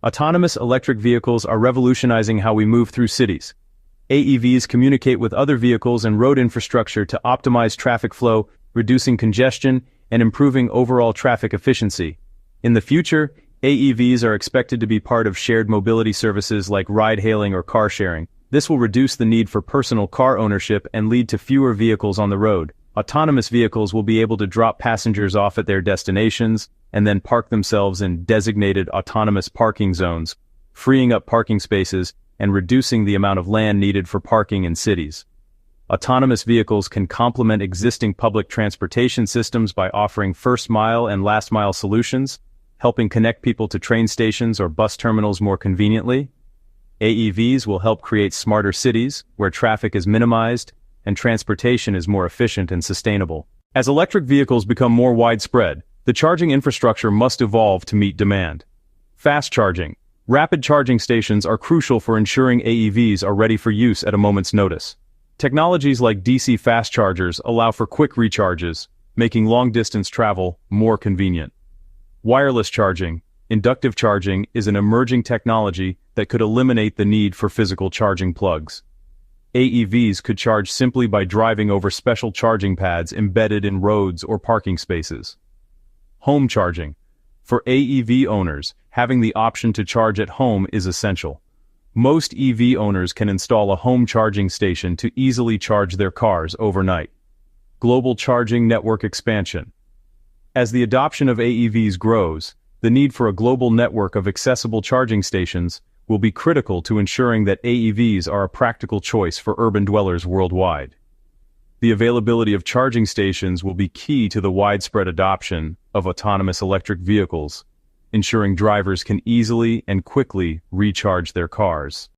Autonomous electric vehicles are revolutionizing how we move through cities. AEVs communicate with other vehicles and road infrastructure to optimize traffic flow, reducing congestion, and improving overall traffic efficiency. In the future, AEVs are expected to be part of shared mobility services like ride-hailing or car-sharing. This will reduce the need for personal car ownership and lead to fewer vehicles on the road. Autonomous vehicles will be able to drop passengers off at their destinations and then park themselves in designated autonomous parking zones, freeing up parking spaces and reducing the amount of land needed for parking in cities. Autonomous vehicles can complement existing public transportation systems by offering first-mile and last-mile solutions, helping connect people to train stations or bus terminals more conveniently. AEVs will help create smarter cities, where traffic is minimized and transportation is more efficient and sustainable. As electric vehicles become more widespread, the charging infrastructure must evolve to meet demand. Fast charging. Rapid charging stations are crucial for ensuring AEVs are ready for use at a moment's notice. Technologies like DC fast chargers allow for quick recharges, making long-distance travel more convenient. Wireless charging. Inductive charging is an emerging technology that could eliminate the need for physical charging plugs. AEVs could charge simply by driving over special charging pads embedded in roads or parking spaces. Home charging. For AEV owners, having the option to charge at home is essential. Most EV owners can install a home charging station to easily charge their cars overnight. Global charging network expansion. As the adoption of AEVs grows, the need for a global network of accessible charging stations will be critical to ensuring that AEVs are a practical choice for urban dwellers worldwide. The availability of charging stations will be key to the widespread adoption of autonomous electric vehicles, ensuring drivers can easily and quickly recharge their cars.